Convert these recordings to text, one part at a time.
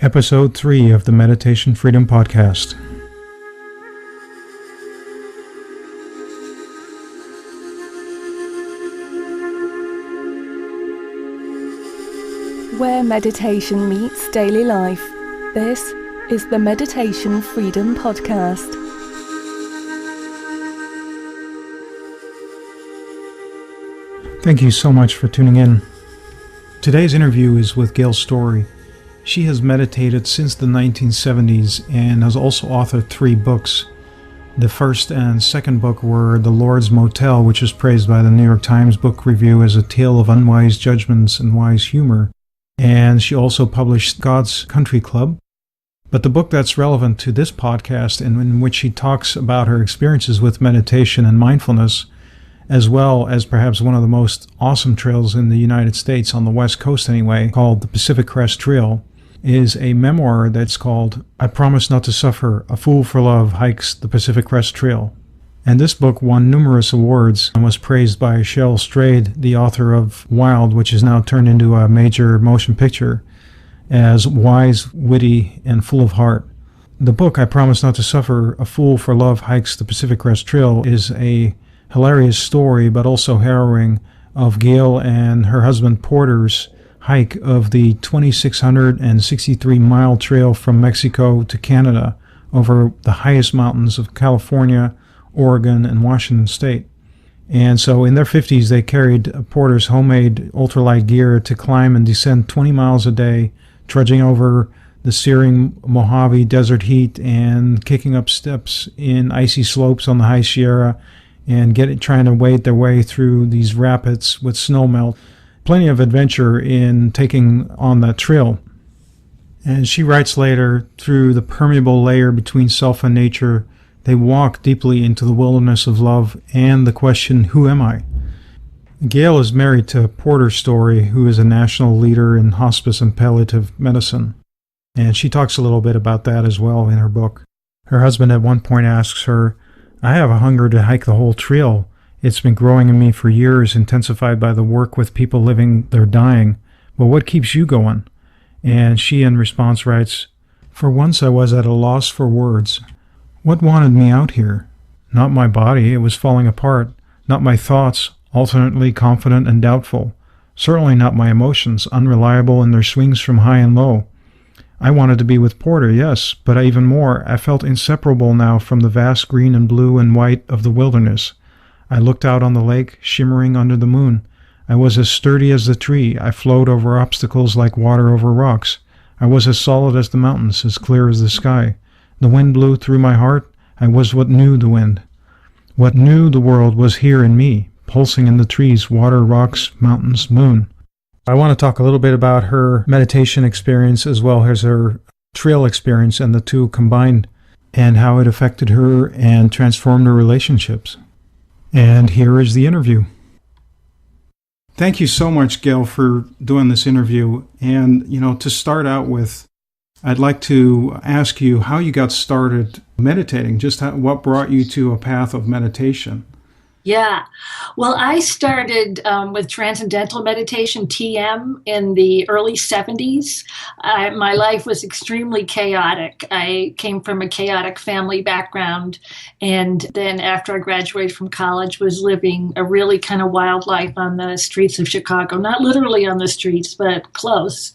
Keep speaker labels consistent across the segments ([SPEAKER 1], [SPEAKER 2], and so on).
[SPEAKER 1] Episode 3 of the Meditation Freedom Podcast.
[SPEAKER 2] Where meditation meets daily life, this is the Meditation Freedom Podcast.
[SPEAKER 1] Thank you so much for tuning in. Today's interview is with Gail Storey. She has meditated since the 1970s and has also authored 3 books. The first and second book were The Lord's Motel, which is praised by the New York Times Book Review as a tale of unwise judgments and wise humor. And she also published God's Country Club. But the book that's relevant to this podcast, and in which she talks about her experiences with meditation and mindfulness, as well as perhaps one of the most awesome trails in the United States, on the West Coast anyway, called the Pacific Crest Trail, is a memoir that's called I Promise Not to Suffer, A Fool for Love Hikes the Pacific Crest Trail. And this book won numerous awards and was praised by Cheryl Strayed, the author of Wild, which is now turned into a major motion picture, as wise, witty, and full of heart. The book I Promise Not to Suffer, A Fool for Love Hikes the Pacific Crest Trail is a hilarious story, but also harrowing, of Gail and her husband Porter's hike of the 2,663-mile trail from Mexico to Canada over the highest mountains of California, Oregon, and Washington State. And so in their 50s, they carried Porter's homemade ultralight gear to climb and descend 20 miles a day, trudging over the searing Mojave desert heat and kicking up steps in icy slopes on the High Sierra and trying to wade their way through these rapids with snow melt. Plenty of adventure in taking on that trail. And she writes later, through the permeable layer between self and nature, they walk deeply into the wilderness of love and the question, who am I? Gail is married to Porter Storey, who is a national leader in hospice and palliative medicine. And she talks a little bit about that as well in her book. Her husband at one point asks her, I have a hunger to hike the whole trail. It's been growing in me for years, intensified by the work with people living their dying. But what keeps you going? And she in response writes, For once I was at a loss for words. What wanted me out here? Not my body, it was falling apart. Not my thoughts, alternately confident and doubtful. Certainly not my emotions, unreliable in their swings from high and low. I wanted to be with Porter, yes, but even more, I felt inseparable now from the vast green and blue and white of the wilderness. I looked out on the lake, shimmering under the moon. I was as sturdy as the tree. I flowed over obstacles like water over rocks. I was as solid as the mountains, as clear as the sky. The wind blew through my heart. I was what knew the wind. What knew the world was here in me, pulsing in the trees, water, rocks, mountains, moon. I want to talk a little bit about her meditation experience as well as her trail experience, and the two combined, and how it affected her and transformed her relationships. And here is the interview. Thank you so much, Gail, for doing this interview. And, to start out with, I'd like to ask you how you got started meditating, what brought you to a path of meditation.
[SPEAKER 3] Yeah. Well, I started with transcendental meditation, TM, in the early 70s. My life was extremely chaotic. I came from a chaotic family background, and then after I graduated from college, was living a really kind of wild life on the streets of Chicago. Not literally on the streets, but close.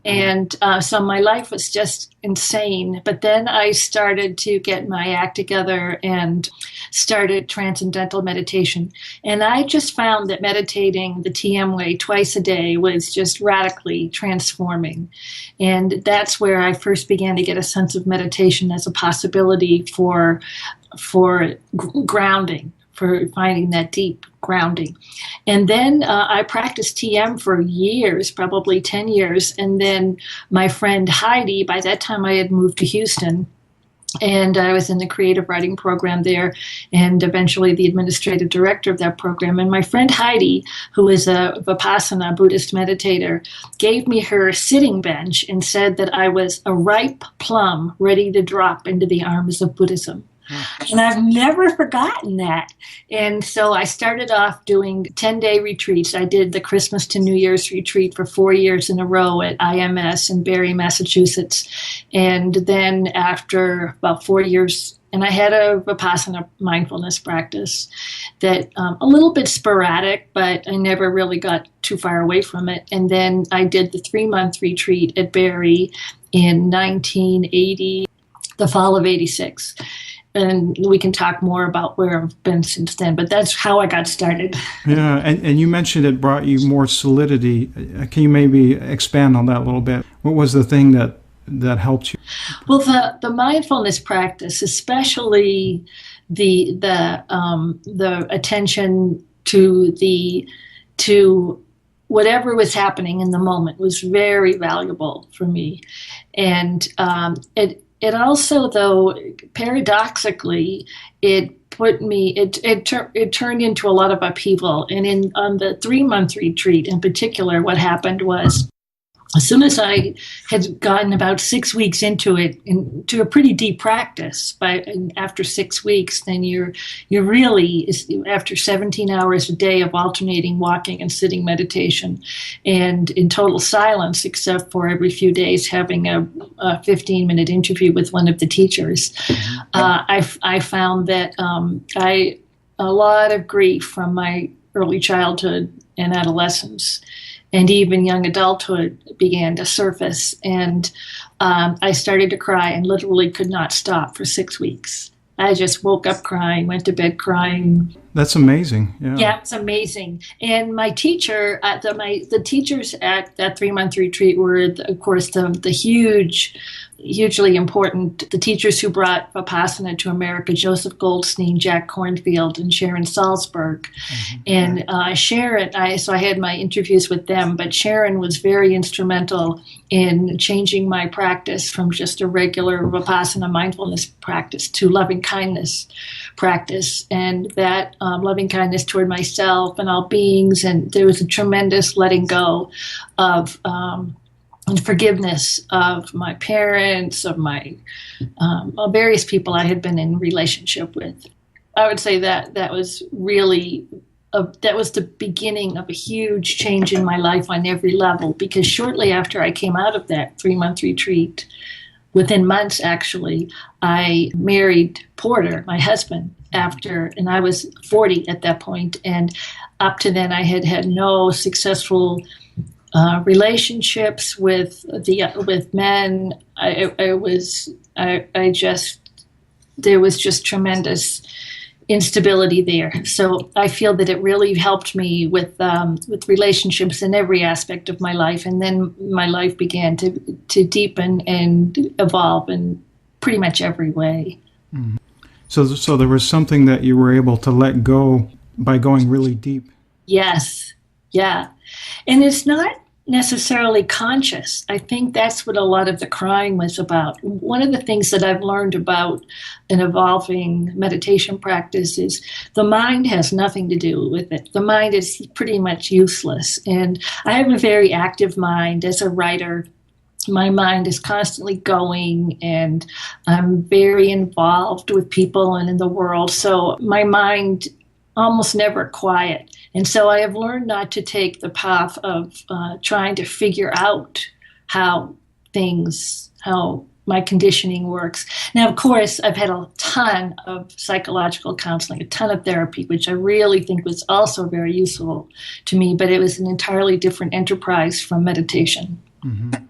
[SPEAKER 3] And so my life was just insane. But then I started to get my act together and started transcendental meditation. And I just found that meditating the TM way twice a day was just radically transforming. And that's where I first began to get a sense of meditation as a possibility for grounding, for finding that deep grounding. And then I practiced TM for years, probably 10 years. And then my friend Heidi, by that time I had moved to Houston, and I was in the creative writing program there, and eventually the administrative director of that program. And my friend Heidi, who is a Vipassana Buddhist meditator, gave me her sitting bench and said that I was a ripe plum ready to drop into the arms of Buddhism. And I've never forgotten that. And so I started off doing 10-day retreats. I did the Christmas to New Year's retreat for 4 years in a row at IMS in Barre, Massachusetts. And then after about 4 years, and I had a Vipassana mindfulness practice that a little bit sporadic, but I never really got too far away from it. And then I did the 3-month retreat at Barre in 1980, the fall of 86. And we can talk more about where I've been since then, but that's how I got started.
[SPEAKER 1] Yeah, and you mentioned it brought you more solidity. Can you maybe expand on that a little bit? What was the thing that helped you?
[SPEAKER 3] Well, the mindfulness practice, especially the attention to whatever was happening in the moment, was very valuable for me, and it also, though, paradoxically, it put me, it turned into a lot of upheaval. And on the 3-month retreat in particular, what happened was, as soon as I had gotten about 6 weeks into it, into a pretty deep practice, after 6 weeks, then you're really, after 17 hours a day of alternating walking and sitting meditation, and in total silence, except for every few days having a 15-minute interview with one of the teachers, I found that a lot of grief from my early childhood and adolescence and even young adulthood began to surface. And I started to cry and literally could not stop for 6 weeks. I just woke up crying, went to bed crying.
[SPEAKER 1] That's amazing.
[SPEAKER 3] Yeah, it's amazing. And my teacher, the teachers at that 3-month retreat were, of course, the hugely important, the teachers who brought Vipassana to America, Joseph Goldstein, Jack Kornfield, and Sharon Salzberg. And Sharon, so I had my interviews with them, but Sharon was very instrumental in changing my practice from just a regular Vipassana mindfulness practice to loving kindness practice, and that loving kindness toward myself and all beings. And there was a tremendous letting go of and forgiveness of my parents, of my various people I had been in relationship with. I would say that was really that was the beginning of a huge change in my life on every level, because shortly after I came out of that 3-month retreat, within months actually, I married Porter, my husband, and I was 40 at that point, and up to then I had had no successful relationships with men. There was just tremendous instability there. So I feel that it really helped me with relationships in every aspect of my life, and then my life began to deepen and evolve in pretty much every way.
[SPEAKER 1] Mm-hmm. So there was something that you were able to let go by going really deep.
[SPEAKER 3] Yes. Yeah. And it's not necessarily conscious. I think that's what a lot of the crying was about. One of the things that I've learned about an evolving meditation practice is the mind has nothing to do with it. The mind is pretty much useless. And I have a very active mind as a writer. My mind is constantly going, and I'm very involved with people and in the world. So my mind almost never quiet. And so I have learned not to take the path of trying to figure out how my conditioning works. Now, of course, I've had a ton of psychological counseling, a ton of therapy, which I really think was also very useful to me, but it was an entirely different enterprise from meditation.
[SPEAKER 1] Mm-hmm.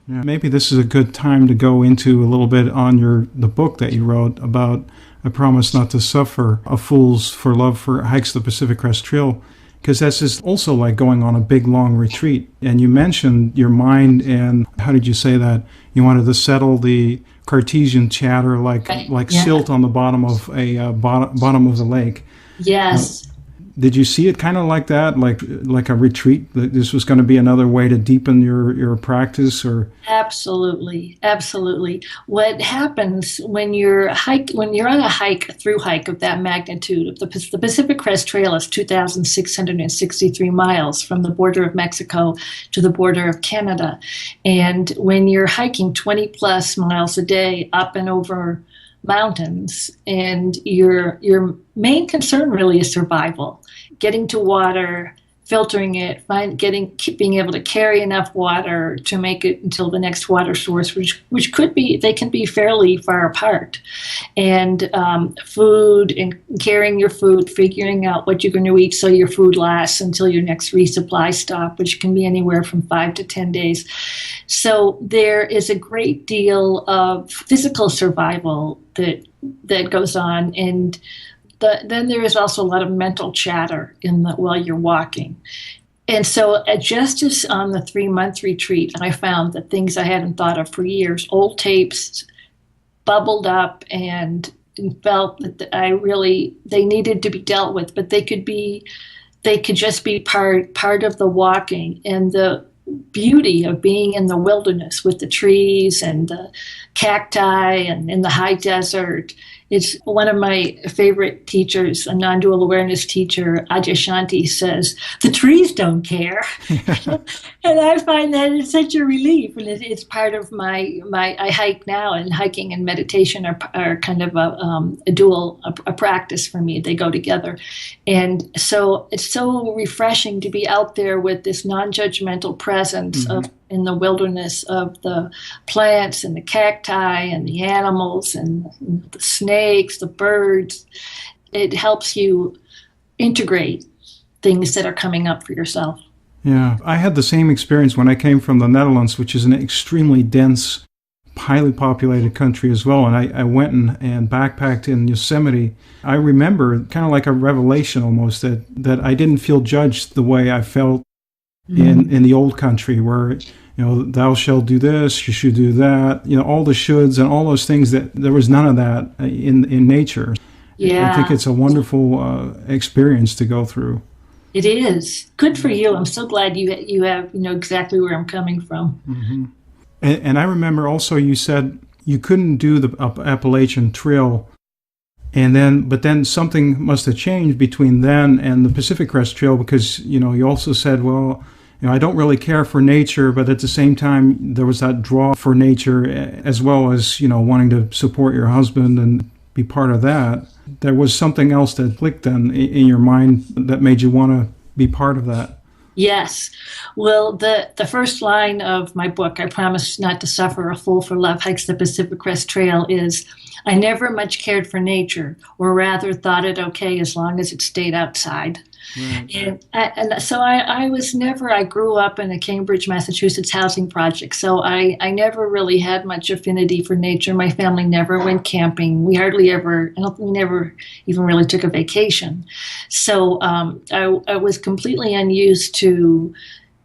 [SPEAKER 1] Yeah, maybe this is a good time to go into a little bit on the book that you wrote about I Promise Not to Suffer, A Fool's for Love for Hikes the Pacific Crest Trail, because that's just also like going on a big, long retreat. And you mentioned your mind, and how did you say that? You wanted to settle the Cartesian chatter like silt on the bottom of a bottom of the lake.
[SPEAKER 3] Yes.
[SPEAKER 1] Did you see it kind of like that, like a retreat? That this was going to be another way to deepen your practice, or? Absolutely.
[SPEAKER 3] What happens when you're on a through hike of that magnitude? The Pacific Crest Trail is 2,663 miles from the border of Mexico to the border of Canada, and when you're hiking 20 plus miles a day up and over mountains, and your main concern really is survival, getting to water, filtering it, being able to carry enough water to make it until the next water source, which could be, they can be fairly far apart, and food and carrying your food, figuring out what you're going to eat so your food lasts until your next resupply stop, which can be anywhere from 5 to 10 days. So there is a great deal of physical survival that goes on, and then there is also a lot of mental chatter while you're walking. And so just as on the 3-month retreat, I found that things I hadn't thought of for years, old tapes bubbled up and felt that they needed to be dealt with, but they could just be part of the walking and the beauty of being in the wilderness with the trees and the cacti and in the high desert. It's one of my favorite teachers, a non-dual awareness teacher, Adyashanti, says, the trees don't care. And I find that it's such a relief. And it's part of I hike now, and hiking and meditation are kind of a practice for me. They go together. And so it's so refreshing to be out there with this non-judgmental presence in the wilderness of the plants and the cacti and the animals and the snakes, the birds. It helps you integrate things that are coming up for yourself.
[SPEAKER 1] Yeah, I had the same experience when I came from the Netherlands, which is an extremely dense, highly populated country as well. And I went and backpacked in Yosemite. I remember kind of like a revelation almost that I didn't feel judged the way I felt in the old country, where thou shalt do this, you should do that, all the shoulds and all those things. That there was none of that in nature. Yeah, I think it's a wonderful experience to go through.
[SPEAKER 3] It is. Good for you. I'm so glad you have exactly where I'm coming from.
[SPEAKER 1] Mm-hmm. And I remember also you said you couldn't do the Appalachian Trail, but then something must have changed between then and the Pacific Crest Trail, because you also said, well, I don't really care for nature, but at the same time there was that draw for nature, as well as wanting to support your husband and be part of that. There was something else that clicked then in your mind that made you want to be part of that.
[SPEAKER 3] Yes. Well, the first line of my book, I Promise Not to Suffer, A Fool for Love Hikes the Pacific Crest Trail, is, I never much cared for nature, or rather thought it okay as long as it stayed outside. Right. And so I grew up in a Cambridge, Massachusetts housing project, so I never really had much affinity for nature. My family never went camping. We never even really took a vacation. So I was completely unused to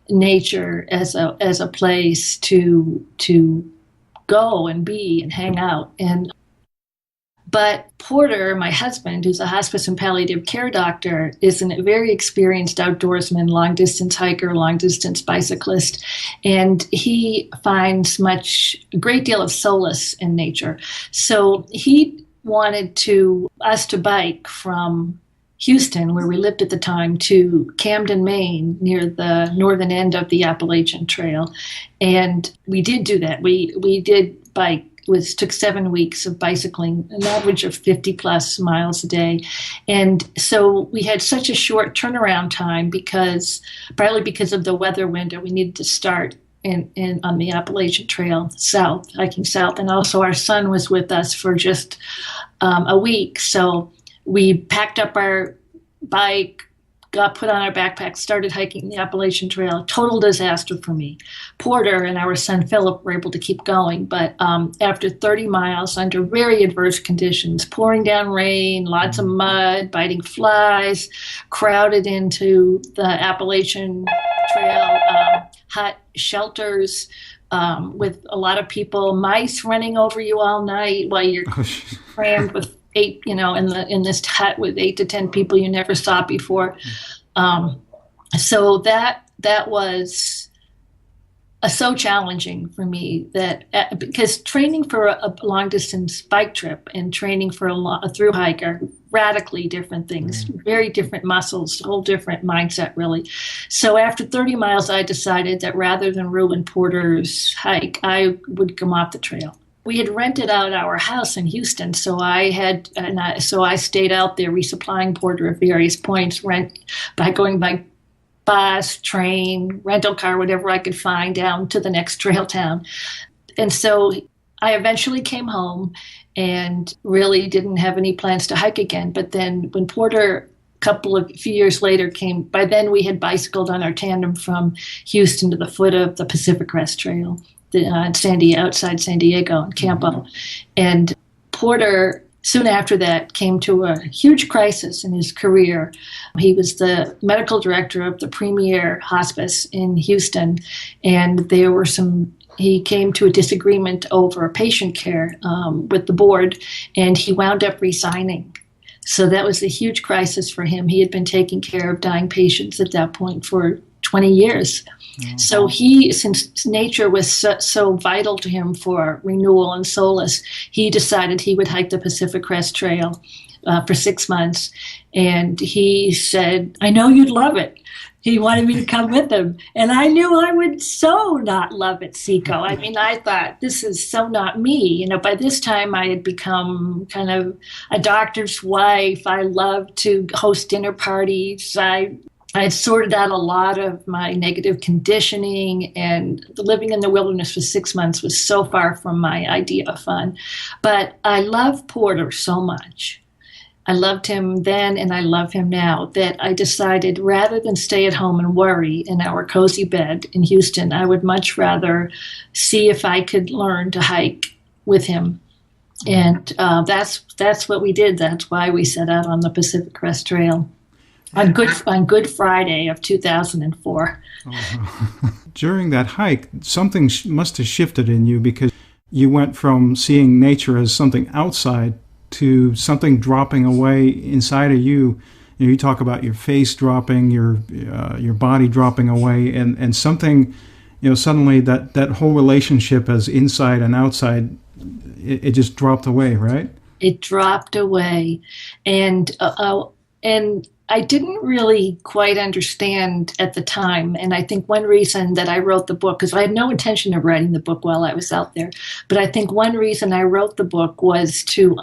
[SPEAKER 3] nature as a place to go and be and hang out. But Porter, my husband, who's a hospice and palliative care doctor, is a very experienced outdoorsman, long-distance hiker, long-distance bicyclist, and he finds a great deal of solace in nature. So he wanted us to bike from Houston, where we lived at the time, to Camden, Maine, near the northern end of the Appalachian Trail. And we did do that. We did bike. Took 7 weeks of bicycling, an average of 50 plus miles a day. And so we had such a short turnaround time partly because of the weather window. We needed to start on the Appalachian Trail hiking south. And also our son was with us for just a week. So we packed up our bike, got put on our backpacks, started hiking the Appalachian Trail. Total disaster for me. Porter and our son Philip were able to keep going, but after 30 miles under very adverse conditions, pouring down rain, lots of mud, biting flies, crowded into the Appalachian Trail, hut shelters with a lot of people, mice running over you all night while you're crammed with 8, in this hut with 8 to 10 people you never saw before. So that was so challenging for me, because training for a long distance bike trip and training for a thru hike are radically different things, very different muscles, whole different mindset, really. So after 30 miles, I decided that rather than ruin Porter's hike, I would come off the trail. we had rented out our house in Houston, so I stayed out there resupplying Porter at various points, going by bus, train, rental car, whatever I could find down to the next trail town. And so I eventually came home and really didn't have any plans to hike again. But then when Porter, a few years later, came, by then we had bicycled on our tandem from Houston to the foot of the Pacific Crest Trail. Outside San Diego in Campo. And Porter, soon after that, came to a huge crisis in his career. He was the medical director of the premier hospice in Houston, and he came to a disagreement over patient care with the board, and he wound up resigning. So that was a huge crisis for him. He had been taking care of dying patients at that point for 20 years. Mm-hmm. So since nature was so vital to him for renewal and solace, he decided he would hike the Pacific Crest Trail for 6 months. And he said, I know you'd love it. He wanted me to come with him. And I knew I would so not love it, Seco. I mean, I thought, this is so not me. By this time I had become kind of a doctor's wife. I loved to host dinner parties. I had sorted out a lot of my negative conditioning, and living in the wilderness for 6 months was so far from my idea of fun. But I love Porter so much. I loved him then and I love him now, that I decided rather than stay at home and worry in our cozy bed in Houston, I would much rather see if I could learn to hike with him. And that's what we did. That's why we set out on the Pacific Crest Trail on Good Friday of 2004.
[SPEAKER 1] During that hike, something must have shifted in you, because you went from seeing nature as something outside to something dropping away inside of you. You talk about your face dropping, your body dropping away, and something, suddenly that whole relationship as inside and outside, it just dropped away, right?
[SPEAKER 3] It dropped away, and I didn't really quite understand at the time. And I think one reason that I wrote the book, because I had no intention of writing the book while I was out there, but I think one reason I wrote the book was to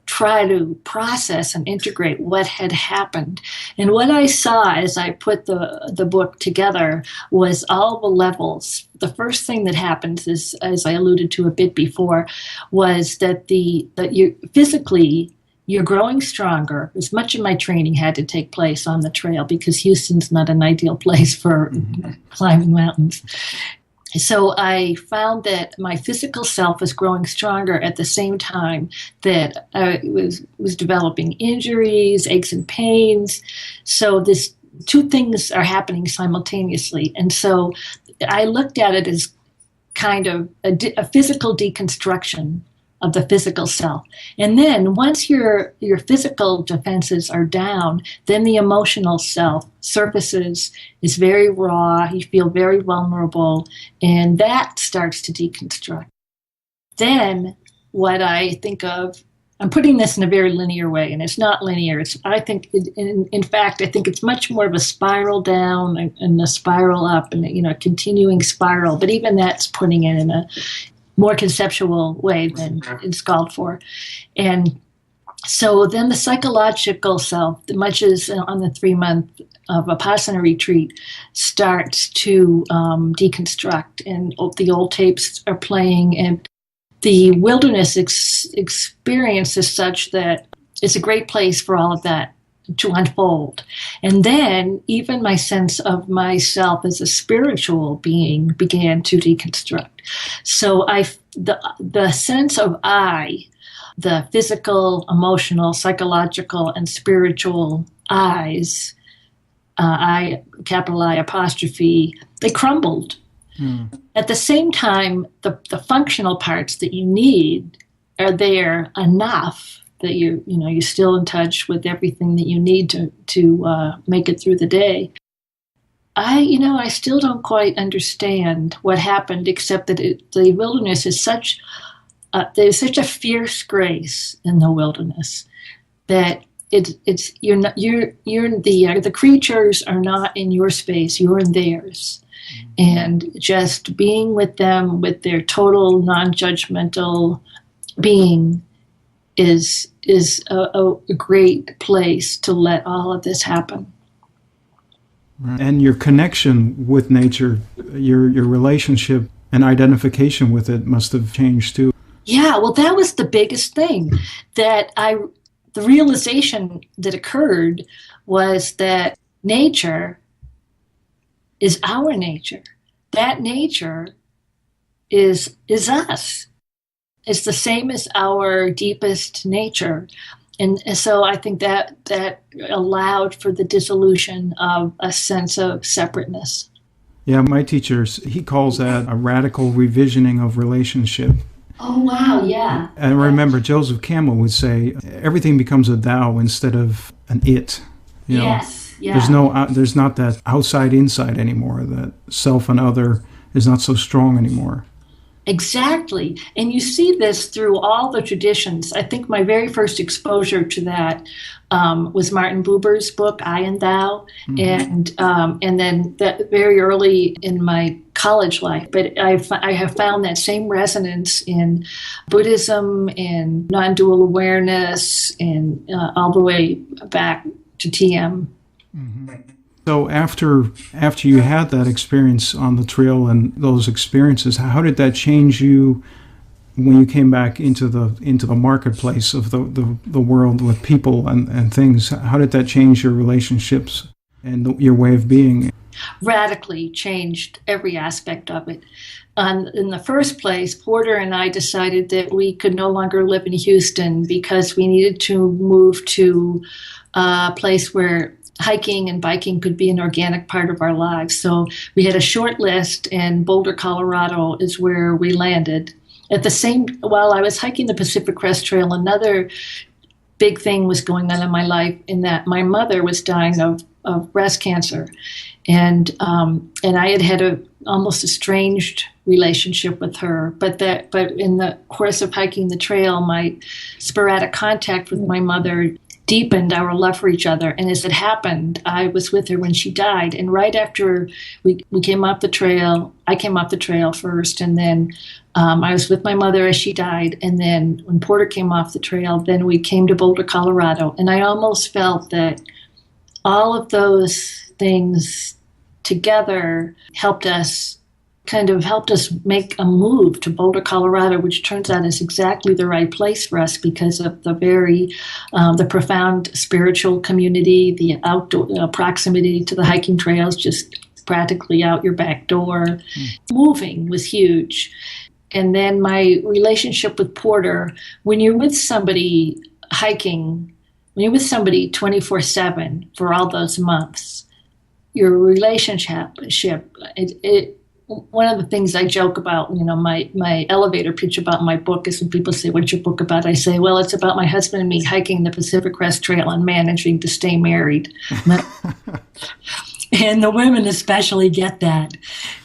[SPEAKER 3] try to process and integrate what had happened. And what I saw as I put the book together was all the levels. The first thing that happens is, as I alluded to a bit before, was that you physically, you're growing stronger. As much of my training had to take place on the trail, because Houston's not an ideal place for climbing mountains. So I found that my physical self was growing stronger at the same time that I was developing injuries, aches and pains. So this two things are happening simultaneously. And so I looked at it as kind of a physical deconstruction of the physical self. And then once your physical defenses are down, then the emotional self surfaces, is very raw, you feel very vulnerable, and that starts to deconstruct. Then what I think of, I'm putting this in a very linear way, and it's not linear. In fact, I think it's much more of a spiral down and a spiral up, and a continuing spiral. But even that's putting it in a more conceptual way than it's called for. And so then the psychological self, much as on the 3-month of Vipassana retreat, starts to deconstruct, and the old tapes are playing, and the wilderness experience is such that it's a great place for all of that to unfold. And then even my sense of myself as a spiritual being began to deconstruct. So the sense of I, the physical, emotional, psychological, and spiritual I's, I, capital I apostrophe, they crumbled. At the same time, the functional parts that you need are there enough that you're still in touch with everything that you need to make it through the day. I still don't quite understand what happened, except that the wilderness is there's such a fierce grace in the wilderness that the creatures are not in your space, you're in theirs. And just being with them with their total non-judgmental being is a great place to let all of this happen.
[SPEAKER 1] And your connection with nature, your relationship and identification with it must have changed too.
[SPEAKER 3] Yeah, well, that was the biggest thing the realization that occurred was that nature is our nature. That nature is us. It's the same as our deepest nature. And so I think that allowed for the dissolution of a sense of separateness.
[SPEAKER 1] Yeah, my teacher, he calls that a radical revisioning of relationship.
[SPEAKER 3] Oh, wow, yeah.
[SPEAKER 1] And I remember Joseph Campbell would say, everything becomes a thou instead of an it. You know?
[SPEAKER 3] Yes, yeah.
[SPEAKER 1] There's not that outside-inside anymore. That self and other is not so strong anymore.
[SPEAKER 3] Exactly. And you see this through all the traditions. I think my very first exposure to that was Martin Buber's book, I and Thou. Mm-hmm. And then that very early in my college life. But I have found that same resonance in Buddhism and non-dual awareness and all the way back to TM.
[SPEAKER 1] Mm-hmm. So after you had that experience on the trail and those experiences, how did that change you when you came back into the marketplace of the world with people and things? How did that change your relationships and your way of being?
[SPEAKER 3] Radically changed every aspect of it. In the first place, Porter and I decided that we could no longer live in Houston because we needed to move to a place where hiking and biking could be an organic part of our lives. So we had a short list, and Boulder, Colorado is where we landed. While I was hiking the Pacific Crest Trail, another big thing was going on in my life in that my mother was dying of breast cancer. And I had a almost estranged relationship with her. But in the course of hiking the trail, my sporadic contact with my mother deepened our love for each other. And as it happened, I was with her when she died. And right after we came off the trail, I came off the trail first, and then I was with my mother as she died. And then when Porter came off the trail, then we came to Boulder, Colorado. And I almost felt that all of those things together helped us make a move to Boulder, Colorado, which turns out is exactly the right place for us because of the profound spiritual community, the outdoor proximity to the hiking trails, just practically out your back door. Moving was huge. And then my relationship with Porter, when you're with somebody hiking, when you're with somebody 24/7 for all those months, your relationship, one of the things I joke about, my elevator pitch about my book is when people say, "What's your book about?" I say, "Well, it's about my husband and me hiking the Pacific Crest Trail and managing to stay married." And the women especially get that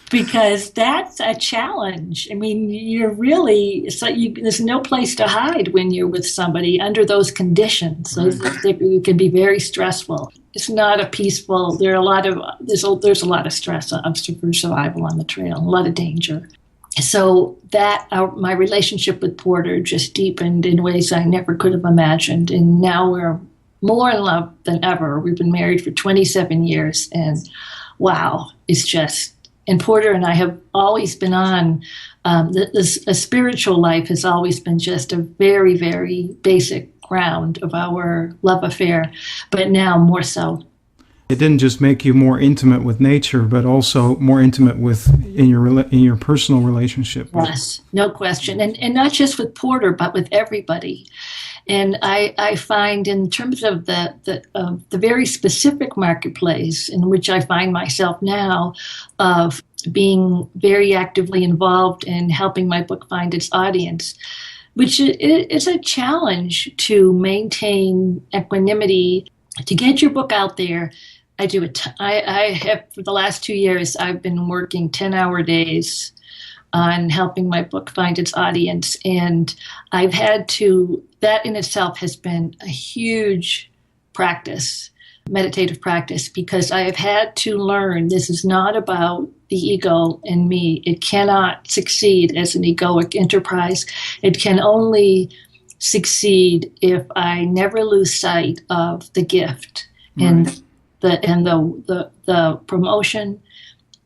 [SPEAKER 3] because that's a challenge. I mean, there's no place to hide when you're with somebody under those conditions. So it can be very stressful. It's not a peaceful. There's a lot of stress for survival on the trail, a lot of danger. So my relationship with Porter just deepened in ways I never could have imagined, and now we're more in love than ever. We've been married for 27 years, and wow, it's just. And Porter and I have always been on. A spiritual life has always been just a very, very basic ground of our love affair, but now more so.
[SPEAKER 1] It didn't just make you more intimate with nature, but also more intimate in your personal relationship.
[SPEAKER 3] Yes, no question, and not just with Porter, but with everybody. And I find, in terms of the very specific marketplace in which I find myself now, of being very actively involved in helping my book find its audience, which is a challenge to maintain equanimity, to get your book out there. I have, for the last 2 years, I've been working 10-hour days on helping my book find its audience. And that in itself has been a huge meditative practice, because I have had to learn this is not about the ego in me. It cannot succeed as an egoic enterprise. It can only succeed if I never lose sight of the gift and the promotion.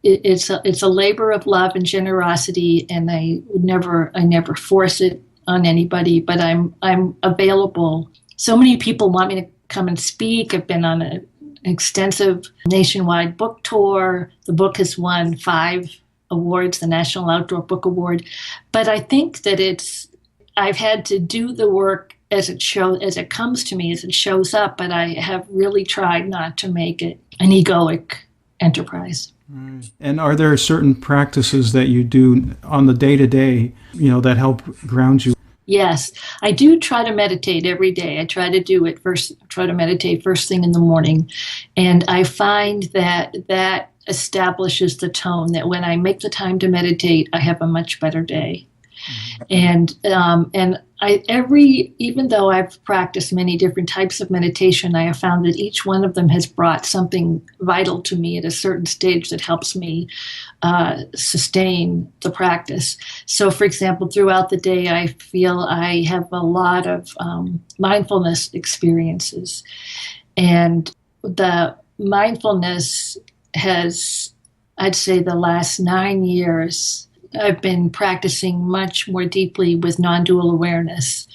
[SPEAKER 3] It's a labor of love and generosity, and I never force it on anybody, but I'm available. So many people want me to come and speak. I've been on an extensive nationwide book tour. The book has won 5 awards, the National Outdoor Book Award. But I think that I've had to do the work as it comes to me, as it shows up, but I have really tried not to make it an egoic enterprise.
[SPEAKER 1] Right. And are there certain practices that you do on the day-to-day, that help ground you?
[SPEAKER 3] Yes, I do try to meditate every day. I try to meditate first thing in the morning. And I find that establishes the tone that when I make the time to meditate, I have a much better day. Mm-hmm. And even though I've practiced many different types of meditation, I have found that each one of them has brought something vital to me at a certain stage that helps me sustain the practice. So, for example, throughout the day, I feel I have a lot of mindfulness experiences. And the mindfulness has, I'd say, the last 9 years, I've been practicing much more deeply with non-dual awareness.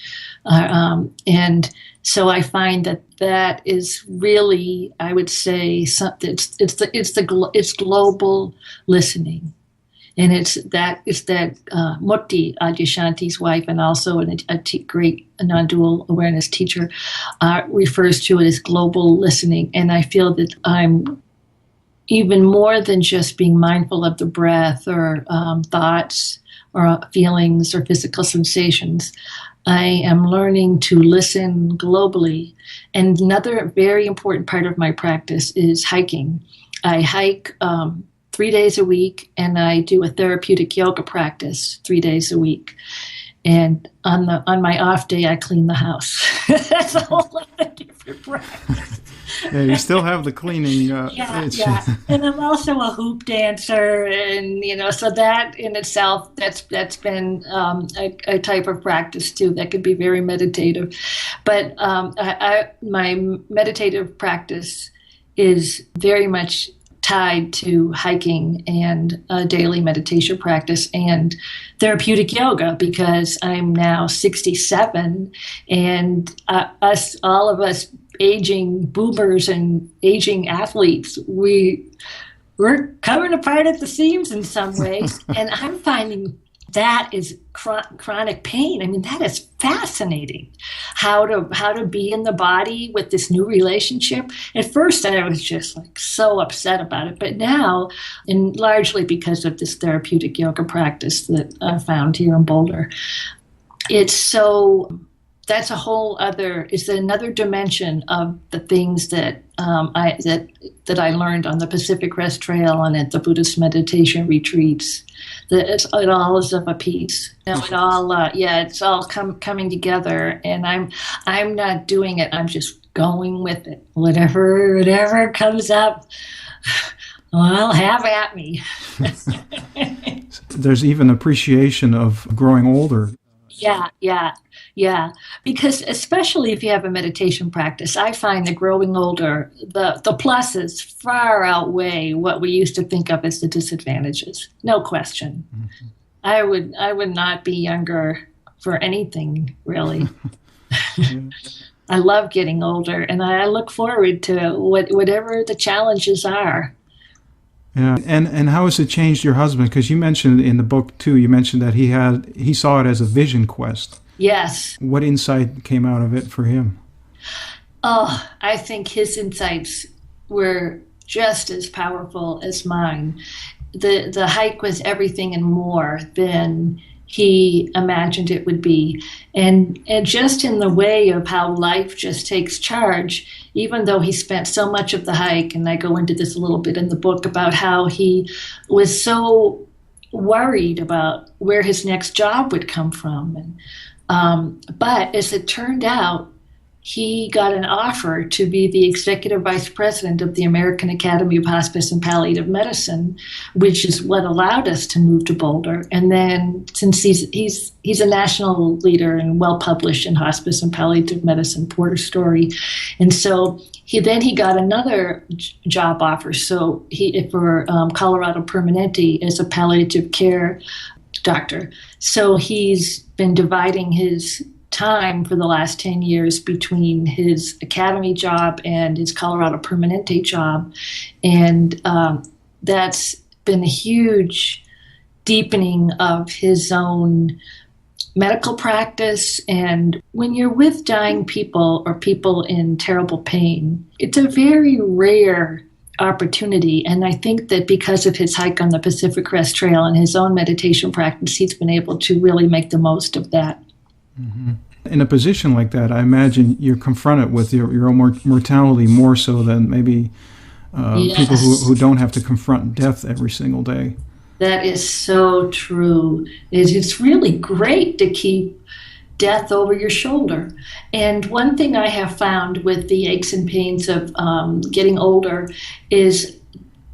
[SPEAKER 3] And so I find that is really, I would say, something. It's global listening, and it's that Mukti, Adyashanti's wife, and also a great non-dual awareness teacher, refers to it as global listening. And I feel that I'm even more than just being mindful of the breath or thoughts or feelings or physical sensations. I am learning to listen globally. And another very important part of my practice is hiking. I hike 3 days a week, and I do a therapeutic yoga practice 3 days a week. And on my off day, I clean the house. That's a whole other different practice.
[SPEAKER 1] Yeah, you still have the cleaning.
[SPEAKER 3] Yeah. And I'm also a hoop dancer, and so that in itself, that's been a type of practice too that could be very meditative. But my meditative practice is very much tied to hiking and a daily meditation practice and therapeutic yoga, because I'm now 67, and all of us aging boomers and aging athletes, we're coming apart at the seams in some ways. And I'm finding that is chronic pain. I mean, that is fascinating. How to be in the body with this new relationship. At first, I was just so upset about it, but now, and largely because of this therapeutic yoga practice that I found here in Boulder, that's a whole other. It's another dimension of the things that I learned on the Pacific Crest Trail and at the Buddhist meditation retreats. It all is of a piece. It's all coming together, and I'm not doing it. I'm just going with it. Whatever comes up, well, have at me.
[SPEAKER 1] There's even appreciation of growing older.
[SPEAKER 3] Yeah. Because especially if you have a meditation practice, I find that growing older, the pluses far outweigh what we used to think of as the disadvantages. No question. Mm-hmm. I would not be younger for anything, really. I love getting older, and I look forward to whatever the challenges are.
[SPEAKER 1] Yeah, and how has it changed your husband? Because you mentioned in the book too, you mentioned that he saw it as a vision quest.
[SPEAKER 3] Yes.
[SPEAKER 1] What insight came out of it for him?
[SPEAKER 3] Oh, I think his insights were just as powerful as mine. The hike was everything and more than he imagined it would be. And just in the way of how life just takes charge, even though he spent so much of the hike, and I go into this a little bit in the book about how he was so worried about where his next job would come from. And, but as it turned out, he got an offer to be the executive vice president of the American Academy of Hospice and Palliative Medicine, which is what allowed us to move to Boulder. And then, since he's a national leader and well published in hospice and palliative medicine, Porter Storey, and so he got another job offer. So for Colorado Permanente as a palliative care doctor. So he's been dividing his time for the last 10 years between his academy job and his Colorado Permanente job. And that's been a huge deepening of his own medical practice. And when you're with dying people or people in terrible pain, it's a very rare opportunity. And I think that because of his hike on the Pacific Crest Trail and his own meditation practice, he's been able to really make the most of that.
[SPEAKER 1] Mm-hmm. In a position like that, I imagine you're confronted with your own mortality more so than maybe
[SPEAKER 3] Yes.
[SPEAKER 1] people who don't have to confront death every single day.
[SPEAKER 3] That is so true. It's really great to keep death over your shoulder. And one thing I have found with the aches and pains of getting older is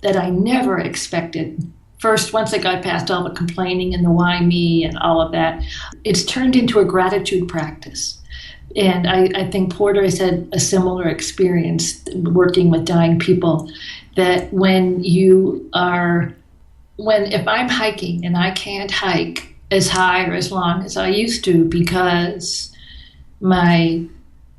[SPEAKER 3] that I never expected. First, once I got past all the complaining and the why me and all of that, it's turned into a gratitude practice. And I think Porter has had a similar experience working with dying people, that if I'm hiking and I can't hike as high or as long as I used to because my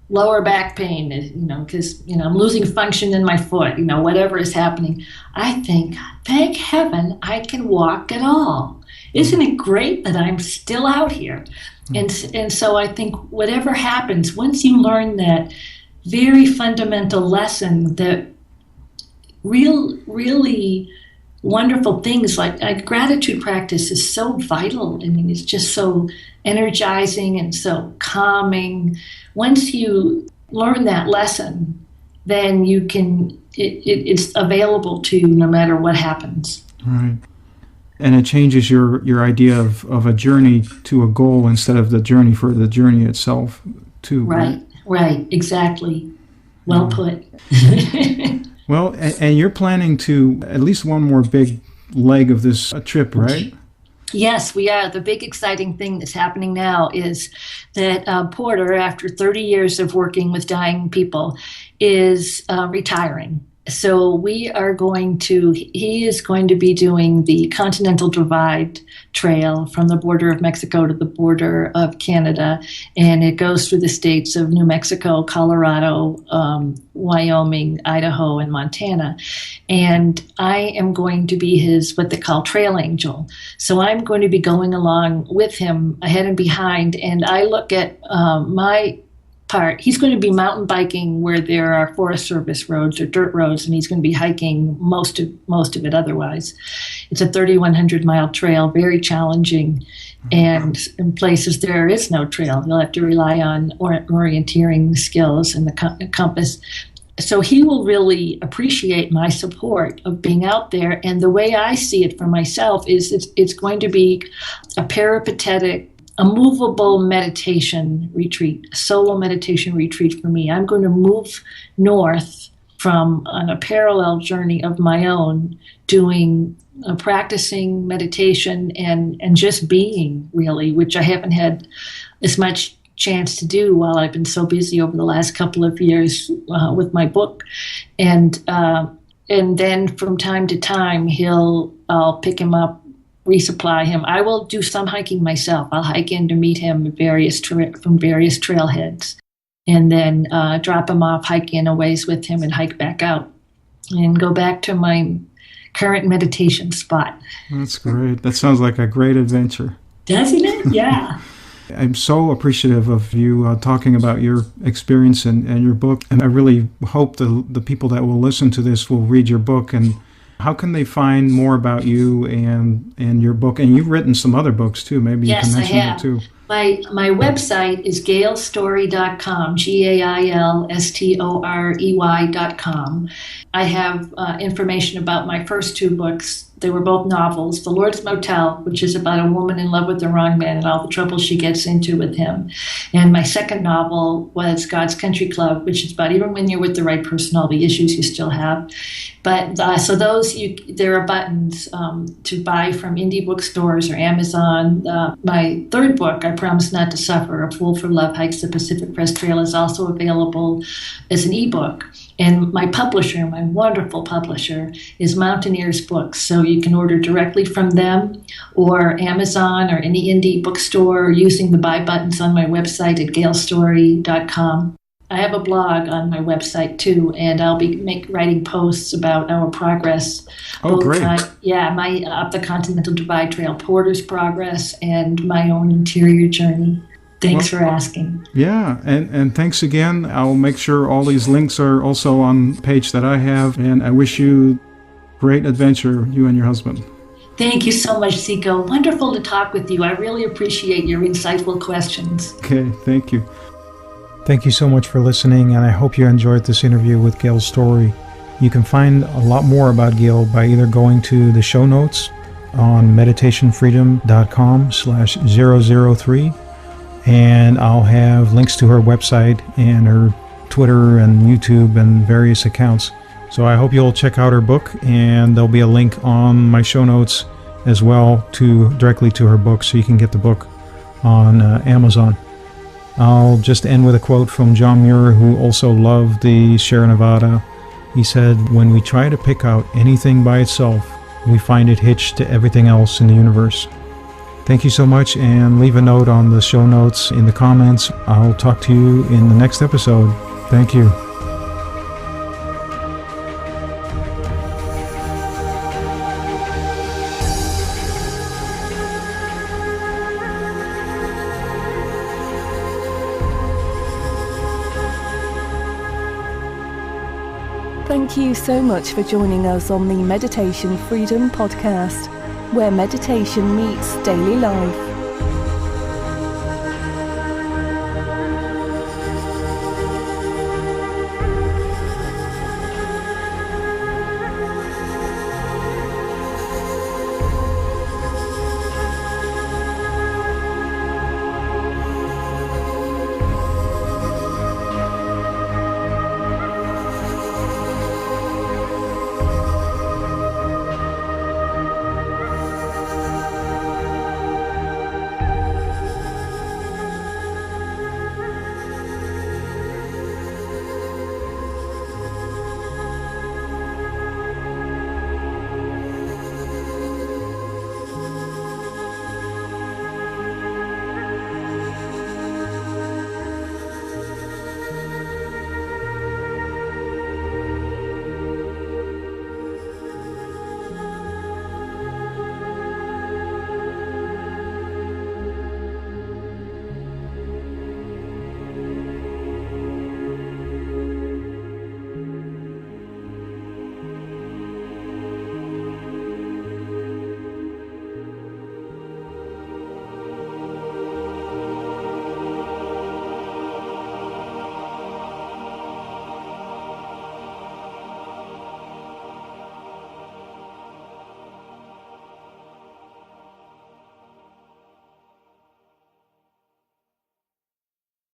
[SPEAKER 3] lower back pain is, because, I'm losing function in my foot, whatever is happening, I think, thank heaven I can walk at all. Isn't it great that I'm still out here? And so I think whatever happens, once you learn that very fundamental lesson, that really wonderful things like gratitude practice is so vital. I mean, it's just so energizing and so calming. Once you learn that lesson, then you can, it's available to you no matter what happens.
[SPEAKER 1] Right. And it changes your idea of a journey to a goal instead of the journey for the journey itself, too.
[SPEAKER 3] Right, exactly. Well put.
[SPEAKER 1] Well, and you're planning to at least one more big leg of this trip, right?
[SPEAKER 3] Yes, we are. The big exciting thing that's happening now is that Porter, after 30 years of working with dying people, is retiring. So he is going to be doing the Continental Divide Trail from the border of Mexico to the border of Canada. And it goes through the states of New Mexico, Colorado, Wyoming, Idaho, and Montana. And I am going to be his, what they call, trail angel. So I'm going to be going along with him ahead and behind. And I look at my part. He's going to be mountain biking where there are Forest Service roads or dirt roads, and he's going to be hiking most of it otherwise. It's a 3,100 mile trail, very challenging, and in places there is no trail. You'll have to rely on orienteering skills and the compass. So he will really appreciate my support of being out there. And the way I see it for myself is it's going to be a peripatetic, a movable meditation retreat, a solo meditation retreat for me. I'm going to move north on a parallel journey of my own, doing practicing meditation and just being, really, which I haven't had as much chance to do while I've been so busy over the last couple of years with my book. And then from time to time, I'll pick him up, resupply him. I will do some hiking myself. I'll hike in to meet him from various trailheads, and then drop him off, hike in a ways with him, and hike back out and go back to my current meditation spot.
[SPEAKER 1] That's great. That sounds like a great adventure.
[SPEAKER 3] Doesn't it? Yeah.
[SPEAKER 1] I'm so appreciative of you talking about your experience and your book. And I really hope the people that will listen to this will read your book. And how can they find more about you and your book? And you've written some other books too. Maybe you can mention that too.
[SPEAKER 3] My website is gailstorey.com, GailStorey.com. I have information about my first two books They were both novels. The Lord's Motel, which is about a woman in love with the wrong man and all the trouble she gets into with him. And my second novel was God's Country Club, which is about even when you're with the right person, all the issues you still have. But so there are buttons to buy from indie bookstores or Amazon. My third book, I Promise Not to Suffer, A Fool for Love Hikes the Pacific Crest Trail, is also available as an ebook. And my publisher, my wonderful publisher, is Mountaineers Books. So you can order directly from them or Amazon or any indie bookstore or using the buy buttons on my website at gailstorey.com. I have a blog on my website too, and I'll be writing posts about our progress.
[SPEAKER 1] Oh, great.
[SPEAKER 3] My Up the Continental Divide Trail Porter's progress and my own interior journey. Thanks for asking.
[SPEAKER 1] Yeah, and thanks again. I'll make sure all these links are also on the page that I have, and I wish you great adventure, you and your husband.
[SPEAKER 3] Thank you so much, Zico. Wonderful to talk with you. I really appreciate your insightful questions.
[SPEAKER 1] Okay, thank you. Thank you so much for listening, and I hope you enjoyed this interview with Gail Storey. You can find a lot more about Gail by either going to the show notes on meditationfreedom.com/003, and I'll have links to her website and her Twitter and YouTube and various accounts. So I hope you'll check out her book, and there'll be a link on my show notes as well directly to her book, so you can get the book on Amazon. I'll just end with a quote from John Muir, who also loved the Sierra Nevada. He said, "When we try to pick out anything by itself, we find it hitched to everything else in the universe." Thank you so much, and leave a note on the show notes in the comments. I'll talk to you in the next episode. Thank you.
[SPEAKER 2] Thank you so much for joining us on the Meditation Freedom Podcast, where meditation meets daily life.